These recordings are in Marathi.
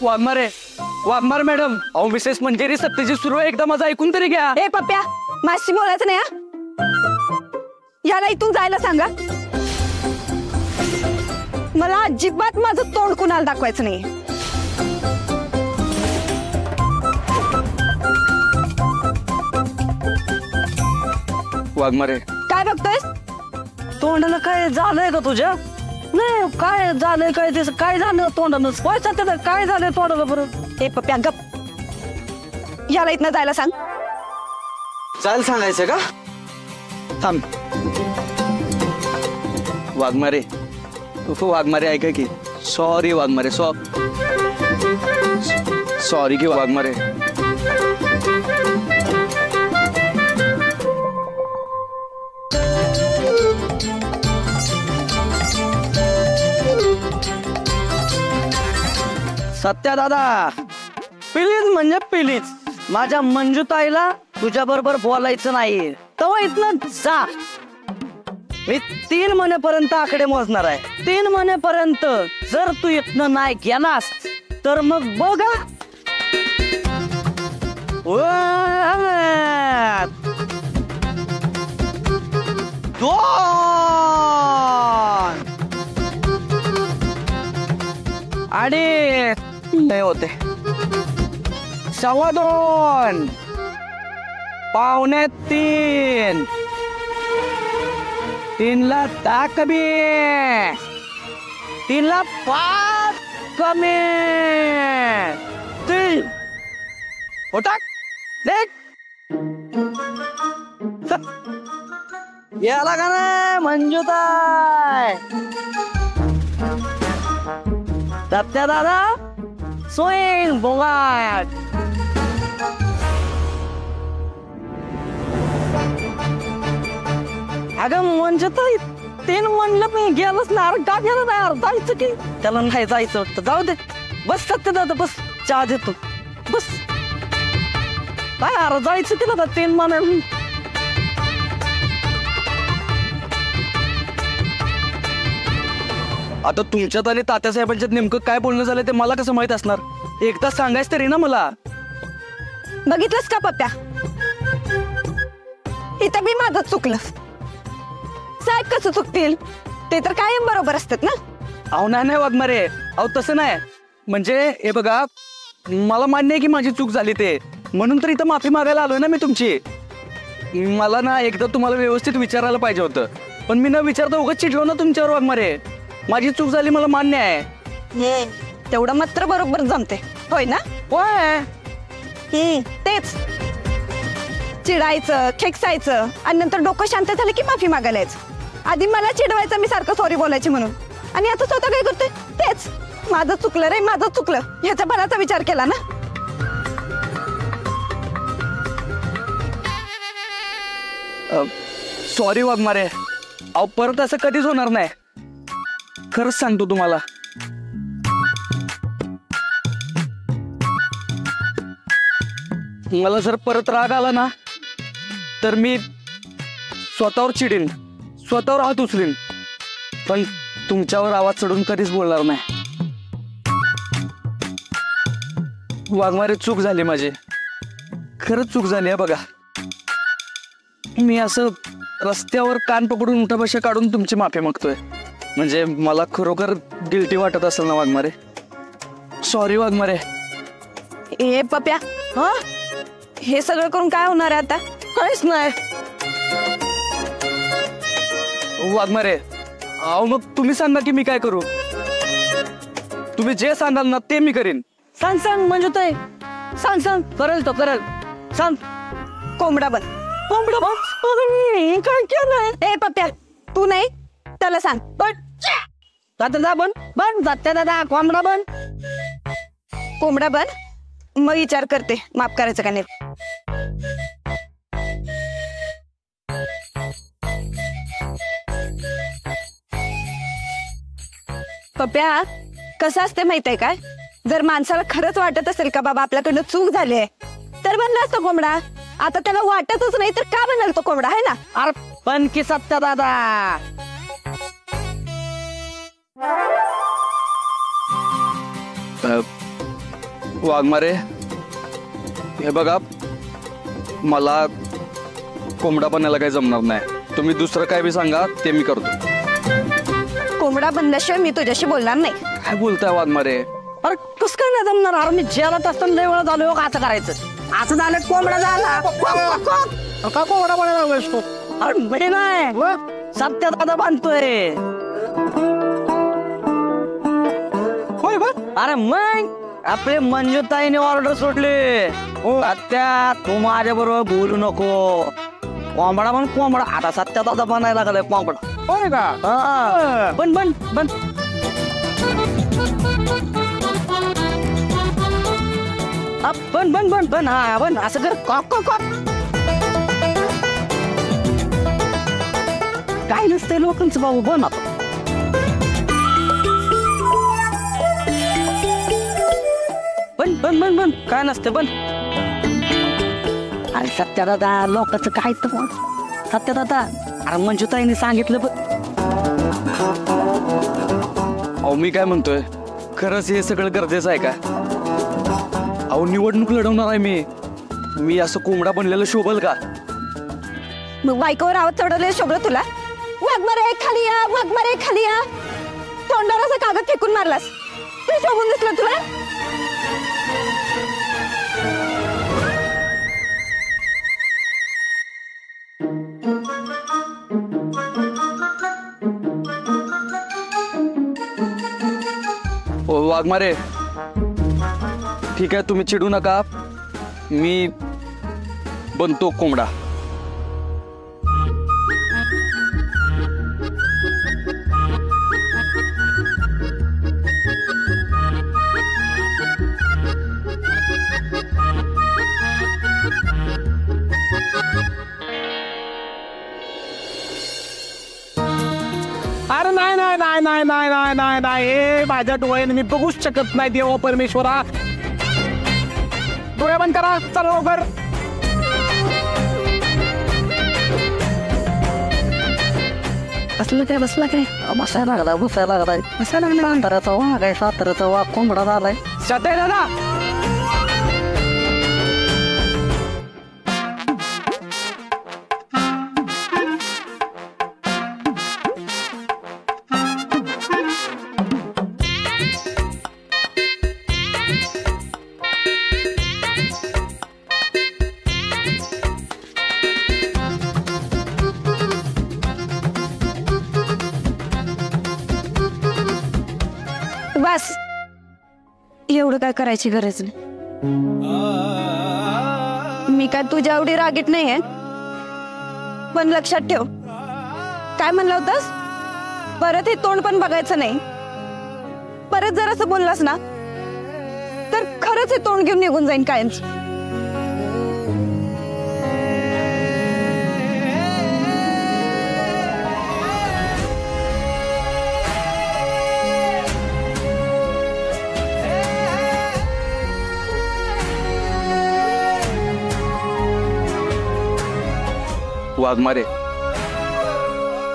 वाघमारे वाघमार मॅडम, अहो मिसेस मंजेरी सत्यजी सुरू आहे, एकदा माझं ऐकून तरी घ्या. ए पप्प्या, माझी बोलायचं नाही हा. याला इथून जायला सांगा. मला अजिबात माझं तोंड कुणाला दाखवायचं नाही. वाघमारे काय बघतोयस? तोंडाला काय झालंय का तुझ्या? नाही काय झालंय, काय ते काय झालं तोंडानं? काय झालंय तोंडाला बरं? ए पप्प्या गप. याला इथनं जायला सांग. चाल सांगायचं का? थांब. वाघमारे वाघमारे ऐका की, सॉरी वाघमारे, सॉरी की वाघमारे. सत्या दादा, प्लीज म्हणजे प्लीज, माझ्या मंजूताईला तुझ्या बरोबर बोलायचं नाही. तेव्हा इथनं जा. मी 3 महिन्यापर्यंत आकडे मोजणार आहे. 3 महिन्यापर्यंत जर तू इथनं नाही गेलास तर मग बघा. आणि नाही होते 2:15 2:45 3ला 10 कमी, 3ला 5 कमी. 3 होता याला का नाही मंजूताई? सत्या दादा स्विंग बोगाट. अगं मंजूताई 3 म्हणलं मी गेलंच ना. का गेलं नाही? अरे जायचं की, त्याला नाही जायचं वाटतं. जाऊ दे, बस सत्य दादा बस, चहा देतो बस. काय अरे जायचं की दादा 3 म्हणाल. आता तुमच्यात आणि तात्यासाहेबांच्यात नेमकं काय बोलणं झालं ते मला कसं माहित असणार? एकदा सांगायच तरी ना मला. बघितलंस का पप्प्या, इथं मी माझं चुकलं. साहेब कसं चुकतील? ते तर कायम बरोबर असतात ना. अहो नाही वाघमारे, अहो तसं नाही. म्हणजे हे बघा, मला मान्य आहे की माझी चूक झाली ते, म्हणून तर इथं माफी मागायला आलोय ना मी तुमची. मला ना एकदा तुम्हाला व्यवस्थित विचारायला पाहिजे होतं, पण मी न विचारता उगाच चिडलो ना तुमच्यावर वाघमारे. माझी चूक झाली, मला मान्य आहे. तेवढं मात्र बरोबर जमते, होय ना? होय. तेच चिडायचं, खेकसायचं आणि नंतर डोकं शांत झालं की माफी मागायला यायचं. आधी मला चिडवायचं मी सारखं सॉरी बोलायची म्हणून, आणि आता स्वतः काय करतोय तेच. माझं चुकलं रे, माझं चुकलं, ह्याचा बराचा विचार केला ना. सॉरी वाघमारे, अहो परत असं कधीच होणार नाही. खरंच सांगतो तुम्हाला. मला जर परत राग आला ना तर मी स्वतःवर चिडीन, स्वतःवर हात उचलीन, पण तुमच्यावर आवाज चढून कधीच बोलणार नाही. वाघमारे चूक झाली माझी, खरंच चूक झाली आहे. बघा, मी असं रस्त्यावर कान पकडून उठाबशा काढून तुमची माफी मागतोय. म्हणजे मला खरोखर गिल्टी वाटत असेल ना वाघमारे. सॉरी वाघमारे. ए पप्या, हा हे सगळं करून काय होणार आहे आता? काहीच नाही वाघमारे. अहो मग तुम्ही सांगा की मी काय करू? तुम्ही जे सांगाल ना ते मी करीन. सांग सांग मंजूताई, सांग सांग. करेल तो करेल. सांग. कोंबडा बन. कोंबडा बन? काय केलंय? ए पप्या, तू नाही त्याला सांग. बन दादा, बन बन जात्या दादा, कोंबडा बन. कोंबडा बन, मग विचार करते माफ करायचं का नाही. पप्या, कसं असते माहित आहे काय? जर माणसाला खरंच वाटत असेल का बाबा आपल्याकडनं चूक झाली आहे तर बनला असतो कोंबडा. आता त्याला वाटतच नाही तर का बनाल तो कोंबडा, आहे ना? अरे पण की सत्या दादा, वाघमारे, हे बघा, मला कोंबडा बनायला काही जमणार नाही. तुम्ही दुसरं काय बी सांगा ते मी करतो. कोंबडा बनल्याशिवाय मी तुझ्याशी बोलणार नाही. काय बोलताय वाघमारे? अरे कस काय नाही जमणार? अरे मी जेलात असताना लय वेळा झालो का असं करायचं? असं झालं कोंबडा झाला. का कोंबडा बनायला लागलास तू? अरे मी नाही, सत्य दादा बांधतोय. होय बा? अरे मग आपले मंजूताईने ऑर्डर सोडली. सत्या तू माझ्या बरोबर बोलू नको. कोंबडा पण कोंबडा आता सत्या दादा बनायला लागलाय कोंबडा. होय का? बन बन बन. बन बन बन बन. हा बन. असं कर. कॉक कॉक कॉक. काय नसतंय लोकांचं भाऊ. बन आता. बन बन बन बन. काय नसते बन. अरे सत्यादादा लोकांचं काय तर सत्यादादा. अरे मंजूताईने सांगितलं बघ. अहो मी काय म्हणतोय, खरंच हे सगळं गरजेचं आहे का? अहो निवडणूक लढवणार आहे मी असं कोंबडा बनलेलं शोभल का? मग बायकोवर आवाज चढवले शोभलं तुला? वाघमारे खाली या, वाघमारे खाली या. तोंडावर असा कागद फेकून मारलास, ते शोभून दिसलं तुला? ओ वाघमारे, ठीक आहे, तुम्ही चिडू नका. मी बनतो कोंबडा. अरे नाही नाही नाही नाही नाही नाही नाही नाही. हे माझ्या डोळ्याने मी बघूच शकत नाही. देवा परमेश्वरा, डोळे बंद करा. चला लवकर. असलं काय बसला काय? बसायला लागला बसायला लागलाय. बसायला लागला. अंधाराचा वाघ आहे, साताराचा वाघ कोंबडा झालाय. सत्या दादा, बस एवढं काय करायची गरज नाही. मी काय तुझ्या एवढी रागीट नाहीये. पण लक्षात ठेव, काय म्हणलं होतंस? परत हे तोंड पण बघायचं नाही. परत जर असं बोललास ना तर खरंच हे तोंड घेऊन निघून जाईन कायमच. वाघमारे,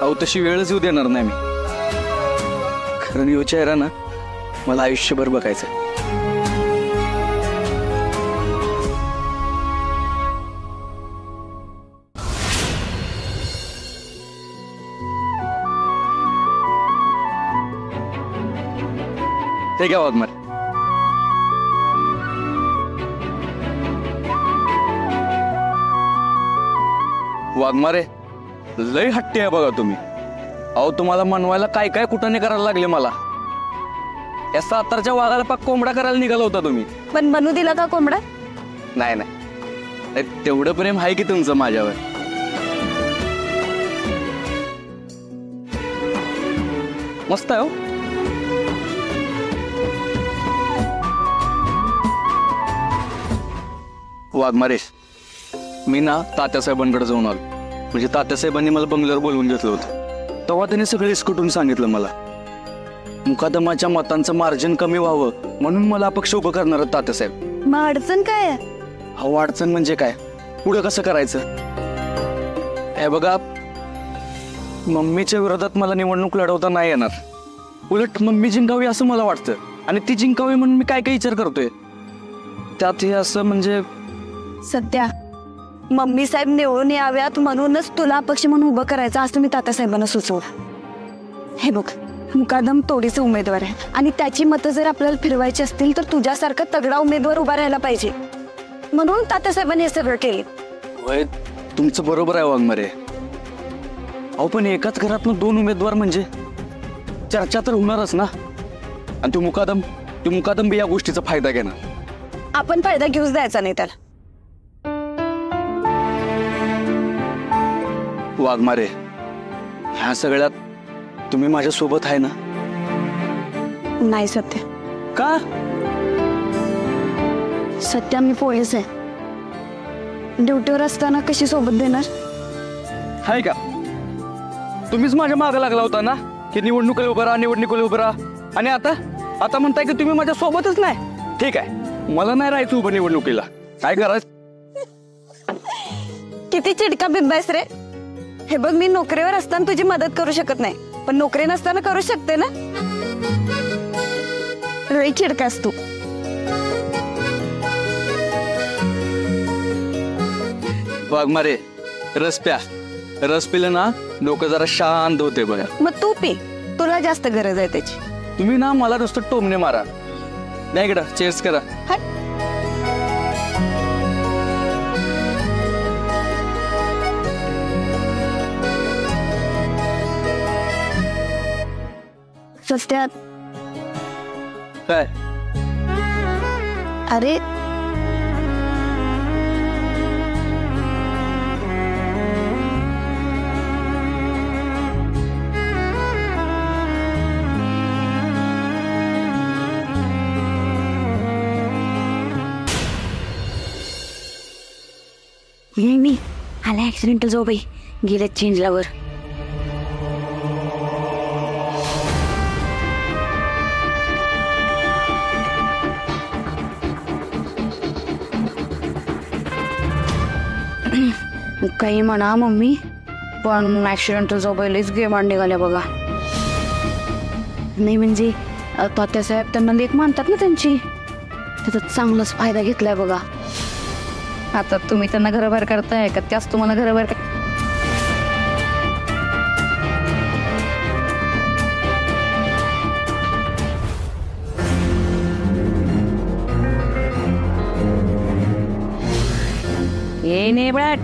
अहो तशी वेळच येऊ देणार नाही मी. कारण यो चेहरा ना मला आयुष्यभर बघायचा. ते घ्या वाघमारे. वाघमारे, लय हट्टी आहे बघा तुम्ही. अहो तुम्हाला मनवायला काय काय कुठं नाही करायला लागले मला. या सातारच्या वाघाला पाक कोंबडा करायला निघाला होता तुम्ही. पण बनू दिला का कोंबडा? नाही नाही, तेवढं प्रेम आहे की तुमचं माझ्यावर. मस्त आहे हो. वाघमारेश, मी ना तात्यासाहेबांकडे जाऊन आलो. म्हणजे तात्यासाहेबांनी मला बंगल्यावर बोलवून घेतलं होतं. तेव्हा त्यांनी सगळे इसकटून सांगितलं मला. मुकादमाच्या मतांचं मार्जिन कमी व्हावं म्हणून मला अपक्ष उभं करणार तात्यासाहेब. मग अडचण काय आहे? अहो अडचण म्हणजे काय, पुढे कसं करायचं हे बघा. मम्मीच्या विरोधात मला निवडणूक लढवता नाही येणार. उलट मम्मी जिंकावी असं मला वाटतं. आणि ती जिंकावी म्हणून मी काय काय विचार करतोय. त्यात हे असं म्हणजे सध्या मम्मी साहेब निवडून याव्यात म्हणूनच तुला अपक्ष म्हणून उभं करायचं असं मी तात्यासाहेबांना सुचवलं. हे बघ, मुकादम तोडीचे उमेदवार आहे आणि त्याची मतं जर आपल्याला फिरवायची असतील तर तुझ्यासारखा तगडा उमेदवार उभा राहायला पाहिजे, म्हणून तात्यासाहेबांनी हे सगळं केले. होय, तुमचं बरोबर आहे वाघमारे. अहो पण एकाच घरातून 2 उमेदवार म्हणजे चर्चा तर होणारच ना. आणि तो मुकादम बी या गोष्टीचा फायदा घेणार. आपण फायदा घेऊच द्यायचा नाही त्याला. वाघमारे, ह्या सगळ्यात तुम्ही माझ्या सोबत आहे ना? नाही सत्य, का? सत्या मी पोलीस आहे. ड्युटीवर असताना कशी सोबत देणार? आहे का? तुम्हीच माझ्या मागे लागला होता ना की निवडणुकीला उभं राहा. आणि आता म्हणताय की तुम्ही माझ्या सोबतच नाही. ठीक आहे, मला नाही राहायचं उभं निवडणुकीला. काय करायचं? किती चिडका बिंबायस रे. हे बघ, मी नोकरीवर असताना तुझी मदत करू शकत नाही, पण नोकरी नसताना करू शकते ना. लई चिडकास तू. वाघमारे, रस पिलं ना डोकं जरा शांत होते बघा. मग तू पी, तुला जास्त गरज आहे त्याची. तुम्ही ना मला नुसतं टोमणे मारा. नाही इकडं, चेअर्स करा. हट. सत्यात काय? अरे मी आला ऍक्सिडेंटल जाऊ बाई, गेले चेंजलावर. काही म्हणा मम्मी, पण ऍक्सिडेंटल जाऊ बाईलाच गेम निघाल्या बघा. नाही म्हणजे तात्यासाहेब त्यांना लेख मानतात ना त्यांची, त्याचा चांगलाच फायदा घेतलाय बघा. आता तुम्ही त्यांना घराबाहेर करताय का त्याच तुम्हाला घराबाहेर? ये नेबळाट,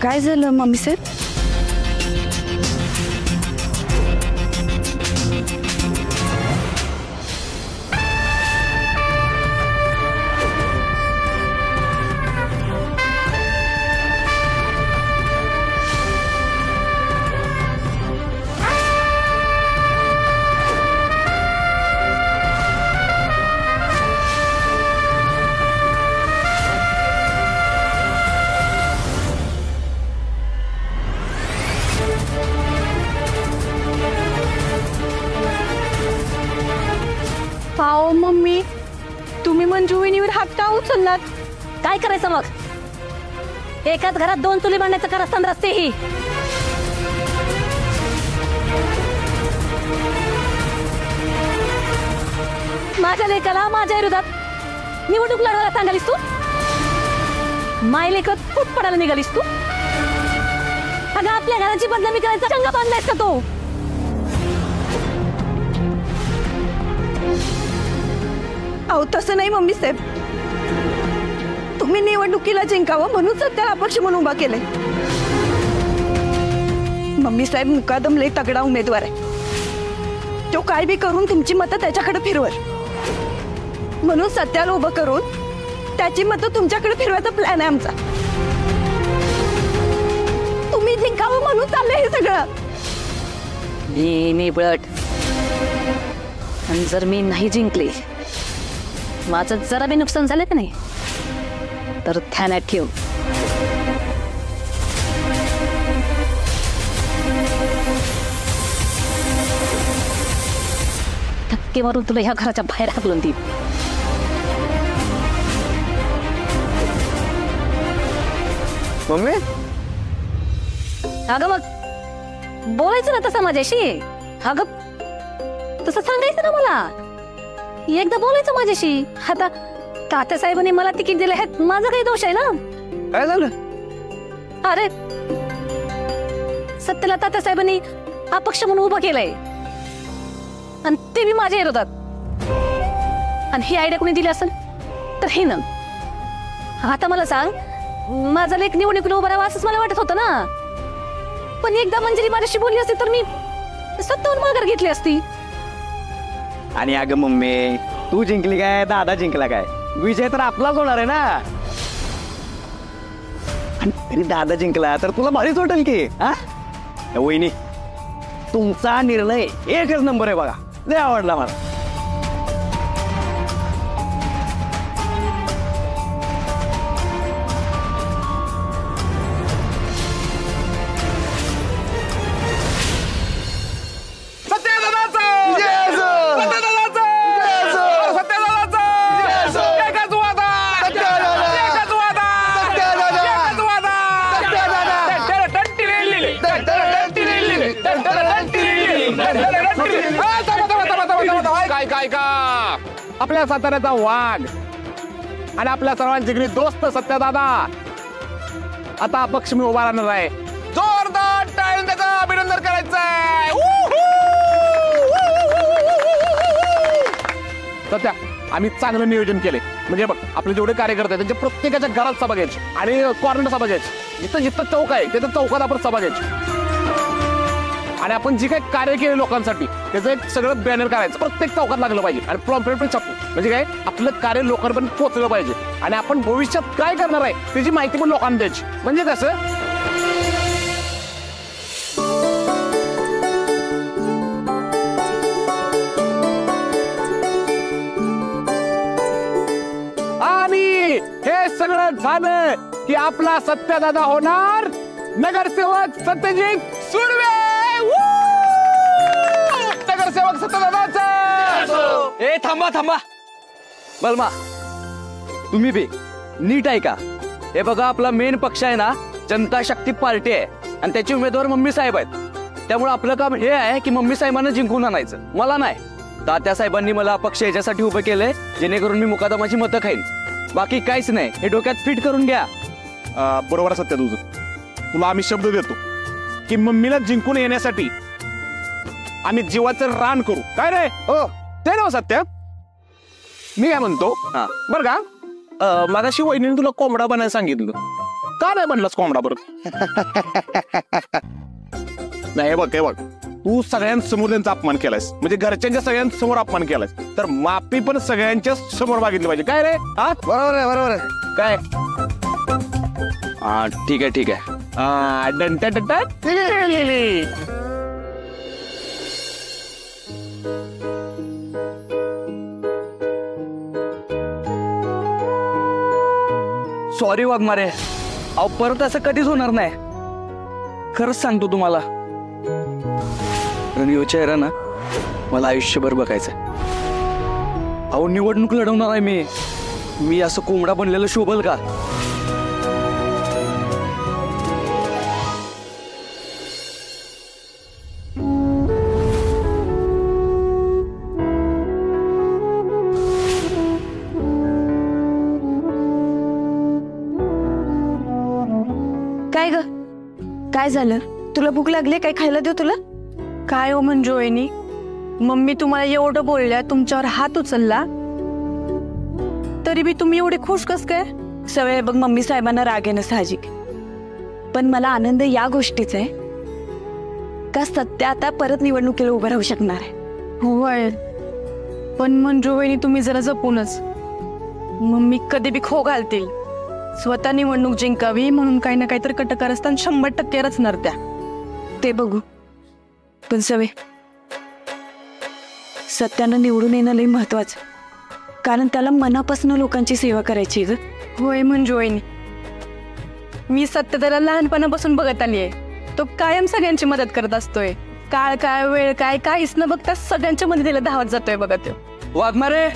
काय झालं मम्मी साहेब? पाओ मम्मी, तुम्ही मंजुविनीवर हात का उचललात? काय करायचं मग? एकाच घरात 2 चुली बांधण्याचं कारस्थान रस्ते ही. माझ्या लेकाला माझ्या विरोधात निवडणूक लढवायला सांगालीस तू? माय लेखत फूट पडायला निघालीस तू? अगं आपल्या घराची बदनामी करायचा चंगा बांधलायस का तू? अहो तसं नाही मम्मी साहेब, तुम्ही निवडणुकीला जिंकावं म्हणून सत्याला अपक्ष म्हणून उभा केलंय. मम्मी साहेब, मुकादम लय तगडा उमेदवार आहे. तो काय बी करून तुमची मतं त्याच्याकडे फिरवर, म्हणून सत्याला उभं करून त्याची मतं तुमच्याकडे फिरवायचा प्लॅन आहे आमचा. तुम्ही जिंकावं म्हणून चाललंय हे सगळं. नेबळट, आणि जर मी नाही जिंकले, माझं जरा बी नुकसान झालं का नाही, तर ध्यानात ठेव. धक्के मारून तुला ह्या घराच्या बाहेर हाकलून देईन. मम्मी अगं मग बोलायचं ना तसं माझ्याशी. अगं तसं सांगायचं ना मला, एकदा बोलायचं माझ्याशी. आता तात्यासाहेबांनी मला तिकीट दिलं ह्यात माझा काही दोष आहे ना? काय झालं? अरे सत्याला तात्यासाहेबांनी अपक्ष म्हणून उभं केलंय आणि ते बी माझ्या विरोधात. आणि ही आयडिया कोणी दिली असेल तर हे ना. आता मला सांग, माझा लेख निवडणुकीला उभा राहावा असंच मला वाटत होतं ना. पण एकदा मंजरी माझ्याशी बोलली असती तर मी सत्तावन्न माघार घेतली असती. आणि अगं मम्मी, तू जिंकली काय दादा जिंकला काय, विजय तर आपलाच होणार आहे ना. आणि दादा जिंकला तर तुला भारीच वाटेल की. हा वहिनी, तुमचा निर्णय एकच नंबर आहे बघा, लय आवडला मला. काय का आपल्या साताऱ्याचा वाघ आणि आपल्या सर्वांचे जिगरी दोस्त सत्यदादा आता अपक्ष मी उभा राहणार आहे. जोरदार टाळ्यांनी त्याचं अभिनंदन करायचंय. सत्या, आम्ही चांगलं नियोजन केले. म्हणजे बघ, आपले जेवढे कार्यकर्ते आहेत त्यांच्या प्रत्येकाच्या घरात सभा घ्यायची आणि कॉर्नर सभा घ्यायची. जिथं जिथं चौक आहे त्याच्या चौकात आपण सभा घ्यायची. आणि आपण जे काही कार्य केले लोकांसाठी त्याचं एक सगळं बॅनर करायचं, प्रत्येक चौकात लागलं पाहिजे. आणि पॉम्पलेट पण छापू. म्हणजे काय, आपलं कार्य लोकांपर्यंत पोहोचलं पाहिजे. आणि आपण भविष्यात काय करणार आहे त्याची माहिती पण लोकांना द्यायची. म्हणजे कसं, आणि हे सगळं झालं की आपला सत्यदादा होणार नगरसेवक सत्यजित सुर्वे. नगरसेवक सत्यदादाचा. ए थांबा थांबा, बलमा तुम्ही बी नीट ऐका. हे बघा, आपला मेन पक्ष आहे ना जनता शक्ती पार्टी आहे आणि त्याचे उमेदवार मम्मी साहेब आहेत. त्यामुळे आपलं काम हे आहे की मम्मी साहेबांना जिंकून आणायचं, मला नाही. तात्या साहेबांनी मला अपक्ष याच्यासाठी उभं केलंय जेणेकरून मी मुकादमाची मतं खाईन. बाकी काहीच नाही, हे डोक्यात फिट करून घ्या. बरोबर आहे सत्य तुझं. तुला आम्ही शब्द देतो की मम्मीला जिंकून येण्यासाठी आम्ही जीवाचं रान करू. काय रे? हो ते ना सत्य. मी काय म्हणतो, बर का, मागाशी वहिनीने तुला कोंबडा बनायला सांगितलं, का नाही बनलास कोंबडा बरं? नाही, हे बघ, तू सगळ्यांसमोर त्यांचा अपमान केलायस, म्हणजे घरच्यांच्या सगळ्यांसमोर अपमान केलायस, तर माफी पण सगळ्यांच्या समोर मागितली पाहिजे. काय रे? हा, बरोबर आहे, बरोबर आहे. काय? हा ठीक आहे, ठीक आहे. सॉरी वाघमारे, अहो परत असं कधीच होणार नाही. खरंच सांगतो तुम्हाला, रणवीर चेहरा ना मला आयुष्यभर बघायचं. अहो निवडणूक लढवणार आहे मी असं कोंबडा बनलेलं शोभल का? काय ग, काय झालं? तुला भूक लागली? काय खायला देऊ तुला? काय हो मंजू वहिनी, मम्मी तुम्हाला एवढं बोलल्या, तुमच्यावर हात उचलला, तरी बी तुम्ही एवढे खुश कस काय? सवय बघ, मम्मी साहेबांना राग येणं साहजिक, पण मला आनंद या गोष्टीचा आहे का सत्य आता परत निवडणुकीला उभं राहू शकणार आहे. होय, पण मंजू वहिनी तुम्ही जरा जपूनच. मम्मी कधी बी खो घालतील. स्वतः निवडणूक जिंकावी म्हणून काही ना काहीतरी कटकारस्थान 100% रचणार त्या, ते बघू. पण सवे, सत्यानं निवडून येणं लई महत्वाचं, कारण त्याला मनापासून लोकांची सेवा करायची ग. होय मंजू वहिनी, मी सत्य त्याला लहानपणापासून बघत आली आहे. तो कायम सगळ्यांची मदत करत असतोय. काळ काय वेळ काय काहीच न बघता सगळ्यांच्या मध्ये त्याला धावत जातोय बघा तो. वाघमारे,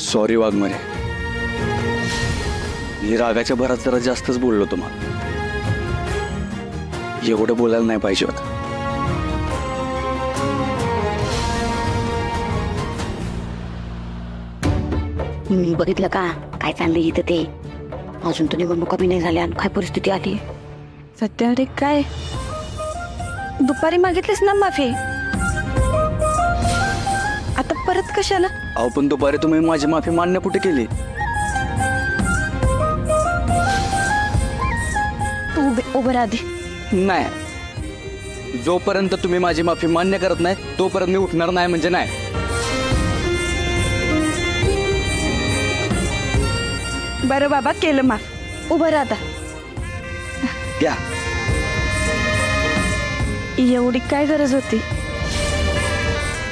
सॉरी वाघमारे, मी रागाच्या भरात जरा जास्तच बोललो तुम्हाला. एवढं बोलायला नाही पाहिजे होतं. मी बघितलं का काय चाललंय इथं ते. अजून तर निवडणुका बी नाही झाल्या आणि काय परिस्थिती आली. सत्या अरे काय दुपारी मागितलीस ना माफी, आता परत कशाला? अहो पण दुपारी तुम्ही माझी माफी मान्य कुठे केली? तू उभं राहा आधी. नाही, जोपर्यंत तुम्ही माझी माफी मान्य करत नाही तोपर्यंत मी उठणार नाही म्हणजे नाही. बरं बाबा, केलं माफ. उभं राहा आता. द्या. एवढी काय गरज होती?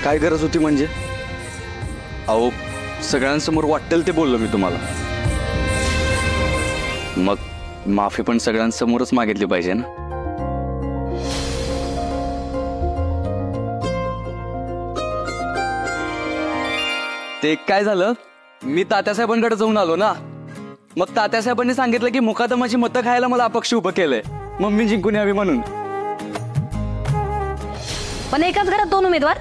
काय गरज होती म्हणजे? अहो सगळ्यांसमोर वाटेल ते बोललो मी तुम्हाला. मग माफी पण सगळ्यांसमोरच मागितली पाहिजे ना. ते काय झालं, मी तात्यासाहेबांकडे जाऊन आलो ना. मग तात्यासाहेबांनी सांगितलं की मुकादमाची मतं खायला मला अपक्ष उभं केलंय, मग मी जिंकून यावी म्हणून. पण एकाच घरात दोन उमेदवार?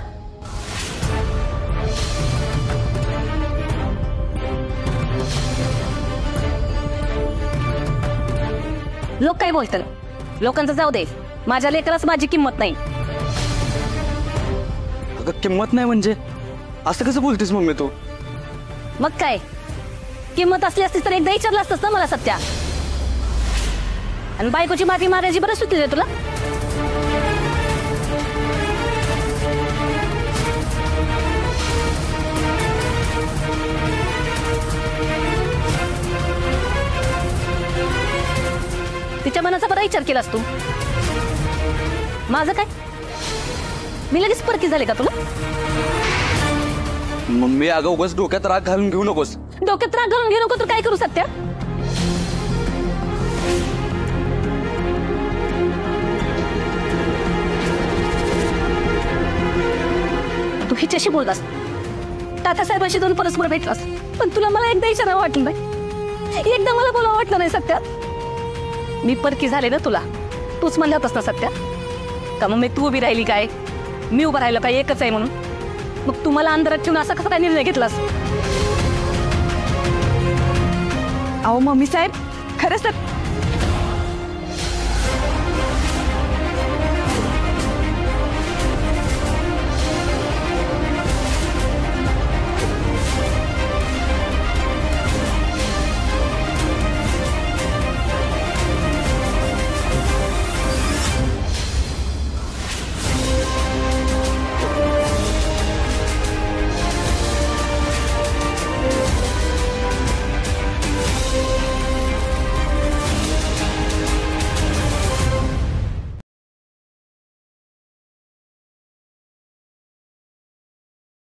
लोक काय बोलतात लोकांचं जाऊ दे, माझ्या लेकरास माझी किंमत नाही. अगं किंमत नाही म्हणजे असं कसं बोलतेस मम्मी तू? मग काय किंमत असली असती तर एकदा विचारलं असतंस ना मला सत्या. आणि बायकोची माफी मागायची बरं सुट्टी दे तुला. तिच्या मनाचा बरा विचार केलास तू. माझं काय, मी लगेच परकी झाले का तुला? मम्मी अगं उगाच डोक्यात राग घालून घेऊ नकोस. डोक्यात राग घालून घेऊ नको तर काय करू सत्या? तू हिच्याशी बोललास, तात्यासाहेबांशी दोन परस्पर भेटलास, पण तुला मला एकदा विचारावं वाटलं नाही, एकदा मला बोलावं वाटलं नाही सत्या. मी परकी झाले ना तुला, तूच म्हणला होतास ना सत्या का मग मी तू उभी राहिली काय, मी उभं राहिलो काय एकच आहे म्हणून. मग तू मला अंधारात ठेवून असा कसा काय निर्णय घेतलास? अहो मम्मी साहेब, खरंच तर